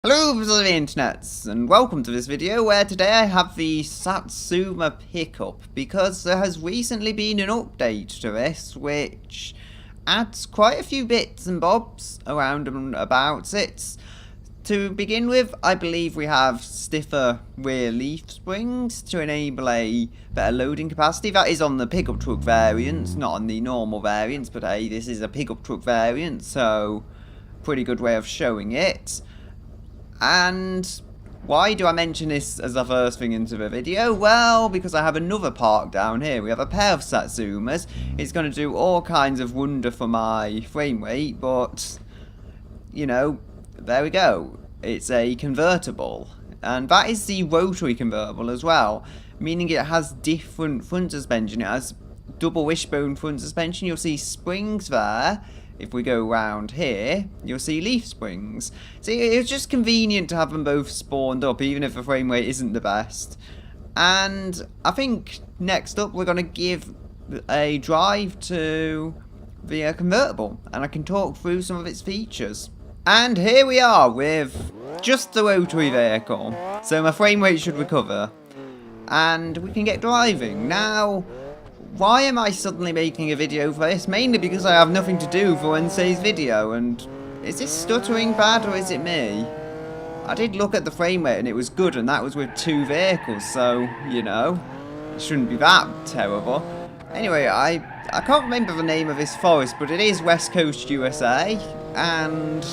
Hello people of the internets, and welcome to this video where today I have the Satsuma pickup because there has recently been an update to this which adds quite a few bits and bobs around and about it. To begin with, I believe we have stiffer rear leaf springs to enable a better loading capacity. That is on the pickup truck variant, not on the normal variants, but hey, this is a pickup truck variant, so pretty good way of showing it. And why do I mention this as the first thing into the video? Well, because I have another park down here. We have a pair of Satsumas. It's going to do all kinds of wonder for my frame rate, but, you know, there we go. It's a convertible. And that is the rotary convertible as well, meaning it has different front suspension. It has double wishbone front suspension. You'll see springs there. If we go around here, you'll see leaf springs. See, it's just convenient to have them both spawned up, even if the frame rate isn't the best. And I think next up we're going to give a drive to the convertible, and I can talk through some of its features. And here we are with just the rotary vehicle, so my frame rate should recover, and we can get driving. Now, why am I suddenly making a video for this? Mainly because I have nothing to do for Wednesday's video, and is this stuttering bad or is it me? I did look at the frame rate and it was good, and that was with two vehicles, so, you know, it shouldn't be that terrible. Anyway, I can't remember the name of this forest, but it is West Coast USA, and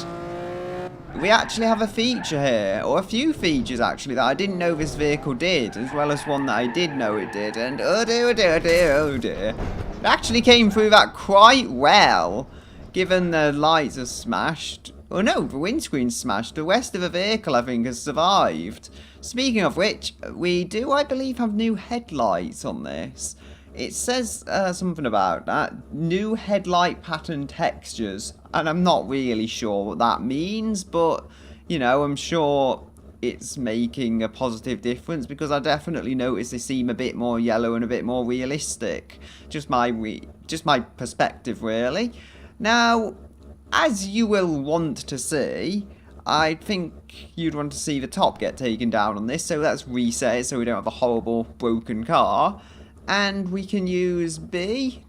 we actually have a feature here, or a few features actually, that I didn't know this vehicle did, as well as one that I did know it did, and oh dear, oh dear, oh dear, oh dear. It actually came through that quite well, given the lights are smashed. Oh no, the windscreen's smashed. The rest of the vehicle, I think, has survived. Speaking of which, we do, I believe, have new headlights on this. It says something about that. New headlight pattern textures. And I'm not really sure what that means, but, you know, I'm sure it's making a positive difference, because I definitely notice they seem a bit more yellow and a bit more realistic. Just my perspective, really. Now, as you will want to see, I think you'd want to see the top get taken down on this, so let's reset it so we don't have a horrible broken car. And we can use B.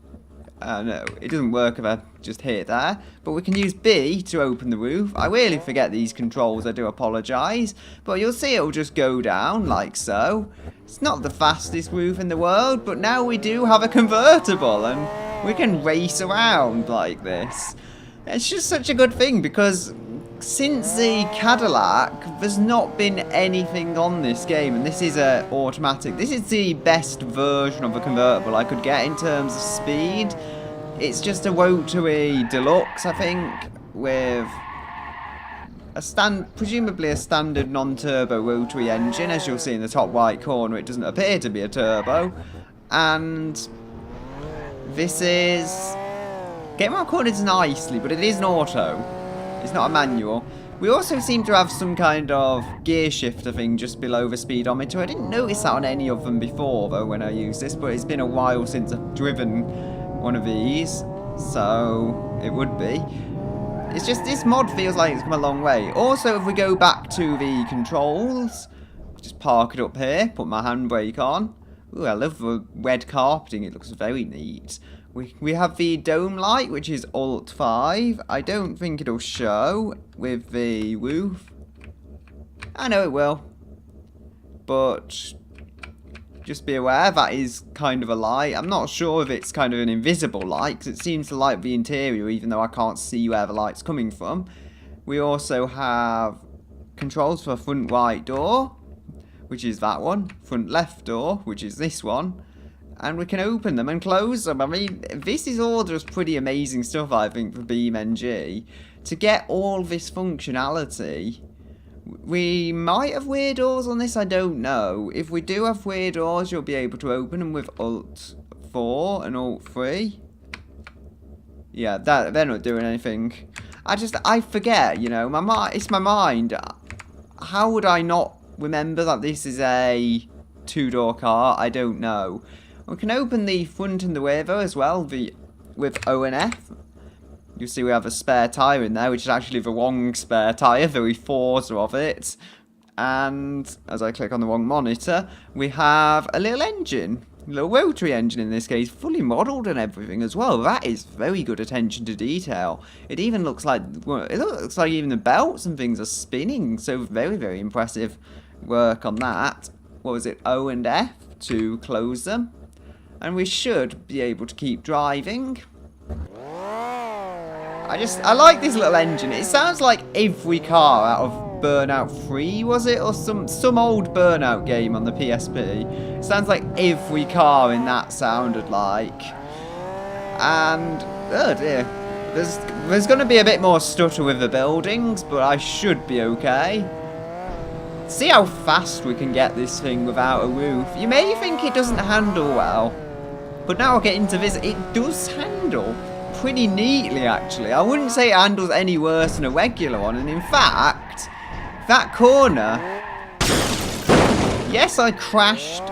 No, it doesn't work if I just hit there. But we can use B to open the roof. I really forget these controls, I do apologise. But you'll see it'll just go down like so. It's not the fastest roof in the world, but now we do have a convertible and we can race around like this. It's just such a good thing, because since the Cadillac, there's not been anything on this game, and this is automatic. This is the best version of a convertible I could get in terms of speed. It's just a rotary deluxe, I think, with a presumably a standard non-turbo rotary engine. As you'll see in the top right corner, it doesn't appear to be a turbo. And this is, getting recorded nicely, but it is an auto. It's not a manual. We also seem to have some kind of gear shifter thing just below the speedometer. I didn't notice that on any of them before, though, when I used this, but it's been a while since I've driven one of these, so it would be. It's just, this mod feels like it's come a long way. Also, if we go back to the controls, just park it up here, put my handbrake on. Ooh, I love the red carpeting, it looks very neat. We have the dome light, which is Alt 5. I don't think it'll show with the roof. I know it will. But just be aware, that is kind of a light. I'm not sure if it's kind of an invisible light, because it seems to light the interior, even though I can't see where the light's coming from. We also have controls for front right door, which is that one. Front left door, which is this one. And we can open them and close them. I mean, this is all just pretty amazing stuff, I think, for BeamNG. To get all this functionality, we might have rear doors on this, I don't know. If we do have rear doors, you'll be able to open them with Alt 4 and Alt 3. Yeah, they're not doing anything. I forget, you know, it's my mind. How would I not remember that this is a two-door car? I don't know. We can open the front and the rear though as well, with O and F. you'll see we have a spare tyre in there, which is actually the wrong spare tyre, the Forza of it. And as I click on the wrong monitor, we have a little engine. A little rotary engine in this case, fully modelled and everything as well. That is very good attention to detail. It even looks like, well, it looks like even the belts and things are spinning. So very, very impressive work on that. What was it? O and F to close them. And we should be able to keep driving. I like this little engine. It sounds like every car out of Burnout 3, was it? Or some old Burnout game on the PSP. It sounds like every car in that sounded like. And, oh dear. There's going to be a bit more stutter with the buildings, but I should be okay. See how fast we can get this thing without a roof. You may think it doesn't handle well, but now I'll get into this. It does handle pretty neatly, actually. I wouldn't say it handles any worse than a regular one, and in fact, that corner, yes, I crashed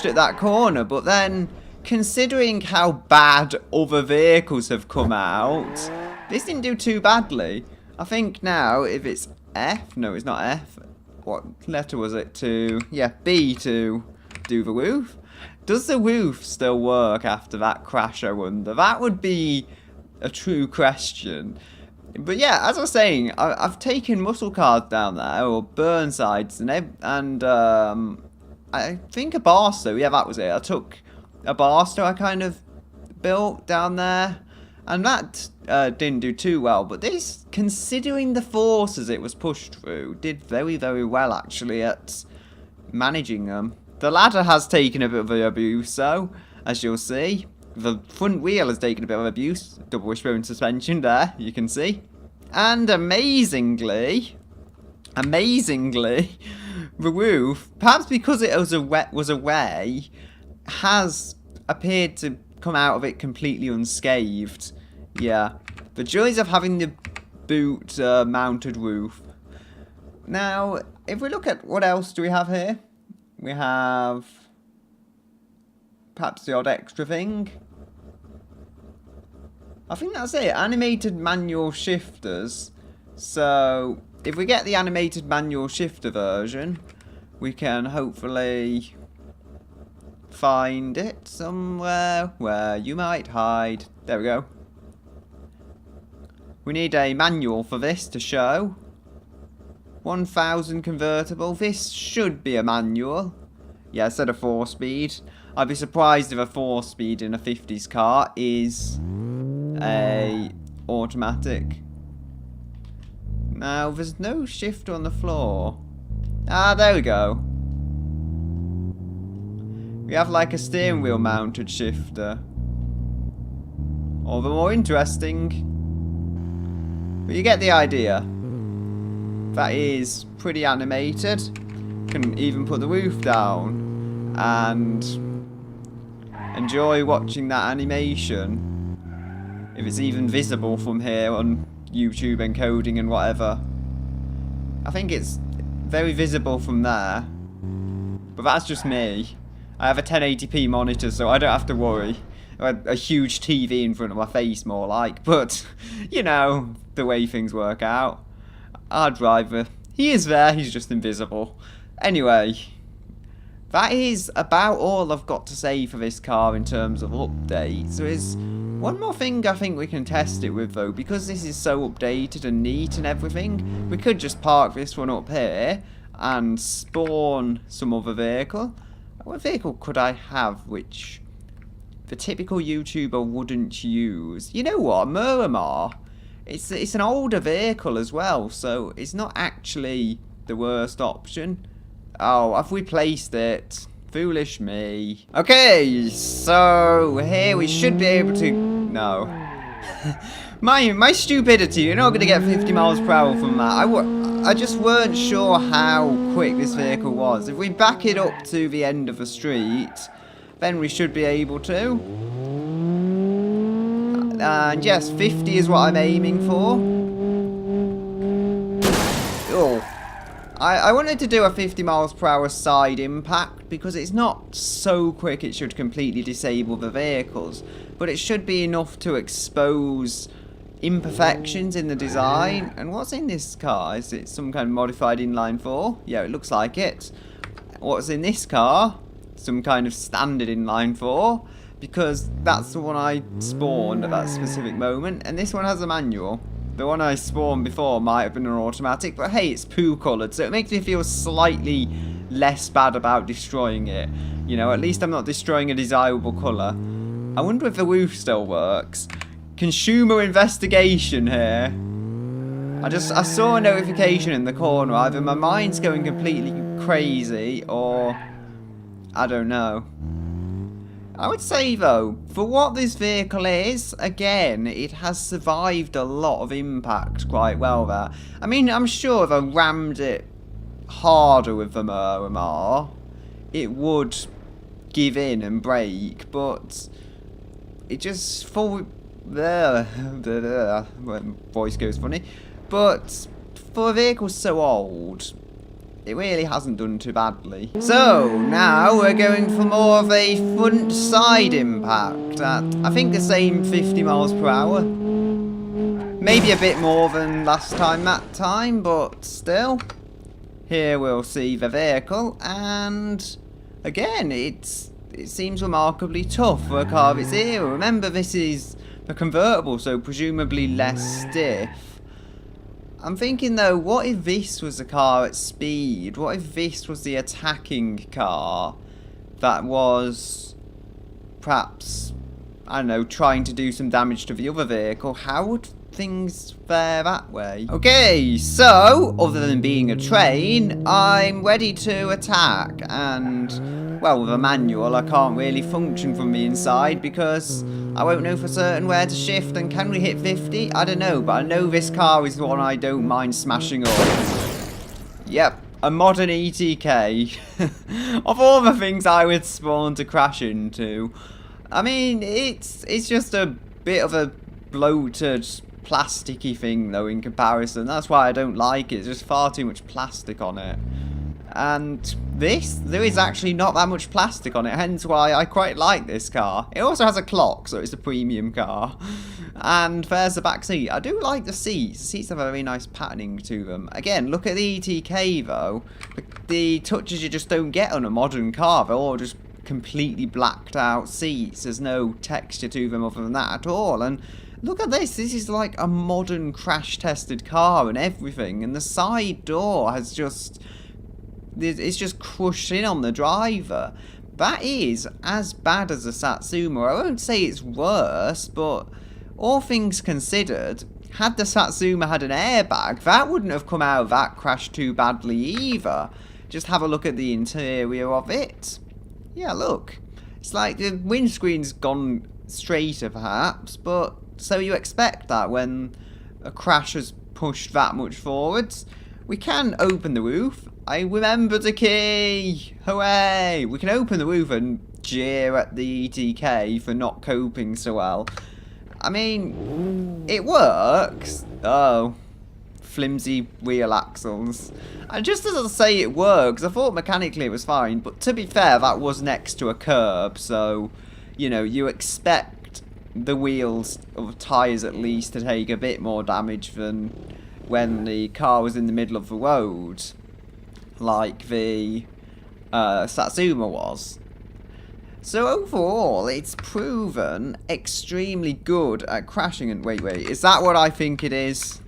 at that corner, but then, considering how bad other vehicles have come out, this didn't do too badly. I think now, if it's F, no, it's not F, what letter was it to, yeah, B to do the roof. Does the roof still work after that crash, I wonder? That would be a true question. But yeah, as I was saying, I've taken muscle cars down there, or Burnsides, and I think a Barstow, yeah, that was it. I took a Barstow I kind of built down there, and that didn't do too well. But this, considering the forces it was pushed through, did very, very well, actually, at managing them. The ladder has taken a bit of abuse, though, as you'll see. The front wheel has taken a bit of abuse. Double wishbone suspension there, you can see. And amazingly, the roof, perhaps because it was away, has appeared to come out of it completely unscathed. Yeah, the joys of having the boot mounted roof. Now, if we look at what else do we have here? We have perhaps the odd extra thing. I think that's it. Animated manual shifters. So, if we get the animated manual shifter version, we can hopefully find it somewhere where you might hide. There we go. We need a manual for this to show. 1000 convertible. This should be a manual. Yeah, instead of 4-speed. I'd be surprised if a 4-speed in a 50s car is a automatic. Now, there's no shifter on the floor. Ah, there we go. We have like a steering wheel mounted shifter. All the more interesting. But you get the idea. That is pretty animated. Can even put the roof down and enjoy watching that animation. If it's even visible from here on YouTube encoding and whatever. I think it's very visible from there. But that's just me. I have a 1080p monitor, so I don't have to worry. I have a huge TV in front of my face, more like. But, you know, the way things work out. Our driver, he is there, he's just invisible. Anyway, that is about all I've got to say for this car in terms of updates. There is one more thing I think we can test it with, though, because this is so updated and neat and everything. We could just park this one up here and spawn some other vehicle. What vehicle could I have which the typical YouTuber wouldn't use? You know what, Miramar. It's an older vehicle as well, so it's not actually the worst option. Oh, have we placed it? Foolish me. Okay, so here we should be able to... No. my stupidity, you're not going to get 50 miles per hour from that. I just weren't sure how quick this vehicle was. If we back it up to the end of the street, then we should be able to. And yes, 50 is what I'm aiming for. Oh. I wanted to do a 50 miles per hour side impact because it's not so quick it should completely disable the vehicles, but it should be enough to expose imperfections in the design. And what's in this car? Is it some kind of modified inline 4? Yeah, it looks like it. What's in this car? Some kind of standard inline 4, because that's the one I spawned at that specific moment, and this one has a manual. The one I spawned before might have been an automatic, but hey, it's poo coloured, so it makes me feel slightly less bad about destroying it. You know, at least I'm not destroying a desirable colour. I wonder if the roof still works. Consumer investigation here. I saw a notification in the corner. Either my mind's going completely crazy, or I don't know. I would say, though, for what this vehicle is, again, it has survived a lot of impact quite well there. I mean, I'm sure if I rammed it harder with the Miramar, it would give in and break, but it just... my voice goes funny. But for a vehicle so old, it really hasn't done too badly. So, now we're going for more of a front side impact at, I think, the same 50 miles per hour. Maybe a bit more than last time that time, but still. Here we'll see the vehicle, and again, it seems remarkably tough for a car of its era. Remember, this is a convertible, so presumably less stiff. I'm thinking though, what if this was a car at speed? What if this was the attacking car that was perhaps, I don't know, trying to do some damage to the other vehicle? How would things fare that way? Okay, so, other than being a train, I'm ready to attack, and, well, with a manual I can't really function from the inside because I won't know for certain where to shift. And can we hit 50? I don't know, but I know this car is the one I don't mind smashing up. Yep, a modern ETK. Of all the things I would spawn to crash into, I mean, it's just a bit of a bloated, plasticky thing though in comparison. That's why I don't like it. There's just far too much plastic on it. And there is actually not that much plastic on it, hence why I quite like this car. It also has a clock, so it's a premium car. And there's the back seat. I do like the seats. The seats have a very nice patterning to them. Again, look at the ETK though. The touches you just don't get on a modern car. They're all just completely blacked out seats. There's no texture to them other than that at all. And look at this. This is like a modern crash-tested car and everything. And the side door has just... it's just crushed in on the driver. That is as bad as a Satsuma. I won't say it's worse, but all things considered, had the Satsuma had an airbag, that wouldn't have come out of that crash too badly either. Just have a look at the interior of it. Yeah, look. It's like the windscreen's gone straighter perhaps, but so you expect that when a crash has pushed that much forwards. We can open the roof. I remember the key! Hooray! We can open the roof and jeer at the ETK for not coping so well. I mean, it works. Oh, flimsy wheel axles. And just as I say it works, I thought mechanically it was fine, but to be fair, that was next to a curb, so, you know, you expect the wheels, or tyres at least, to take a bit more damage than when the car was in the middle of the road, like the Satsuma was. So overall, it's proven extremely good at crashing. And wait, is that what I think it is?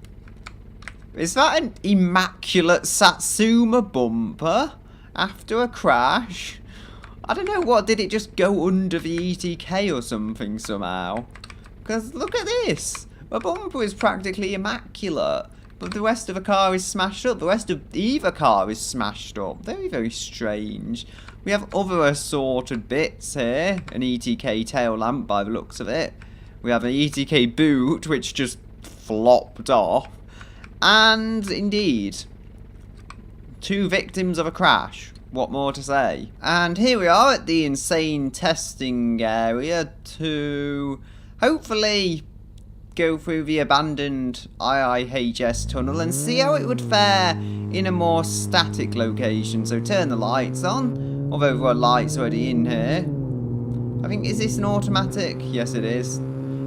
Is that an immaculate Satsuma bumper after a crash? I don't know, what, did it just go under the ETK or something somehow? Because look at this. The bumper is practically immaculate. But the rest of the car is smashed up. The rest of either car is smashed up. Very, very strange. We have other assorted bits here. An ETK tail lamp by the looks of it. We have an ETK boot which just flopped off. And indeed, 2 victims of a crash. What more to say? And here we are at the insane testing area to hopefully go through the abandoned IIHS tunnel and see how it would fare in a more static location. So turn the lights on, although there are lights already in here. I think, is this an automatic? Yes, it is.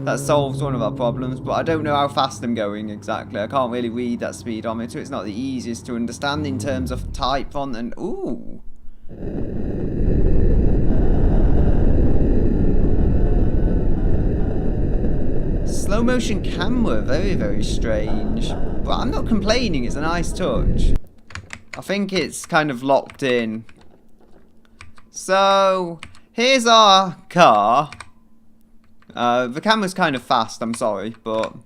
That solves one of our problems, but I don't know how fast I'm going exactly. I can't really read that speedometer. It's not the easiest to understand in terms of type, font, and... Ooh. Slow motion camera, very, very strange. But I'm not complaining, it's a nice touch. I think it's kind of locked in. So, here's our car. The camera's kind of fast, I'm sorry, but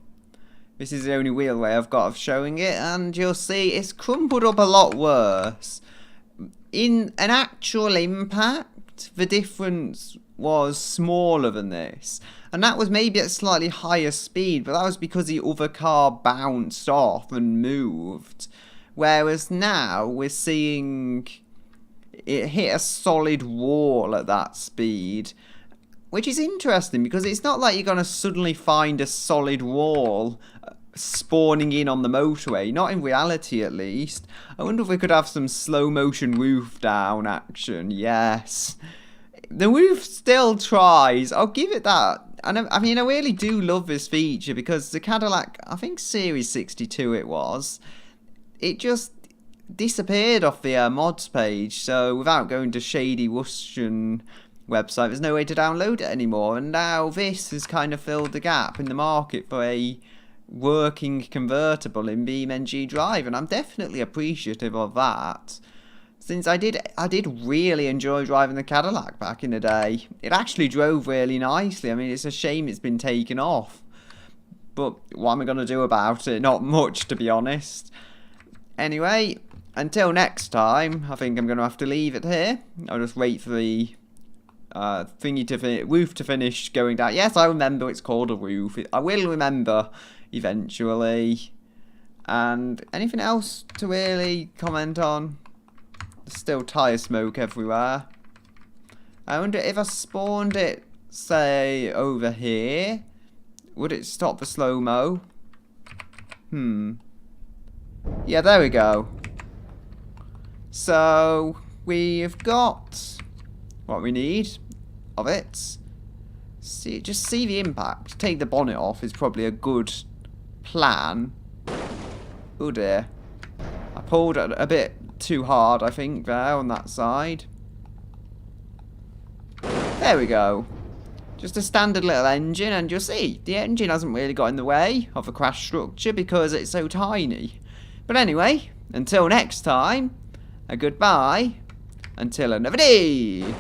this is the only real way I've got of showing it, and you'll see it's crumpled up a lot worse. In an actual impact, the difference was smaller than this, and that was maybe at slightly higher speed, but that was because the other car bounced off and moved, whereas now we're seeing it hit a solid wall at that speed. Which is interesting, because it's not like you're going to suddenly find a solid wall spawning in on the motorway. Not in reality, at least. I wonder if we could have some slow motion roof down action. Yes. The roof still tries. I'll give it that. And I mean, I really do love this feature, because the Cadillac, I think Series 62 it was, it just disappeared off the mods page. So without going to Shady Russian website, there's no way to download it anymore, and now this has kind of filled the gap in the market for a working convertible in BeamNG.drive, and I'm definitely appreciative of that, since I did really enjoy driving the Cadillac back in the day. It actually drove really nicely. I mean, it's a shame it's been taken off, but what am I going to do about it? Not much, to be honest. Anyway, until next time, I think I'm going to have to leave it here. I'll just wait for the roof to finish going down. Yes, I remember it's called a roof. I will remember eventually. And anything else to really comment on? There's still tyre smoke everywhere. I wonder if I spawned it, say, over here, would it stop the slow-mo? Yeah, there we go. So, we've got what we need of it. Just see the impact. Take the bonnet off is probably a good plan. Oh dear. I pulled it a bit too hard, I think, there on that side. There we go. Just a standard little engine, and you'll see the engine hasn't really got in the way of a crash structure because it's so tiny. But anyway, until next time, a goodbye until another day.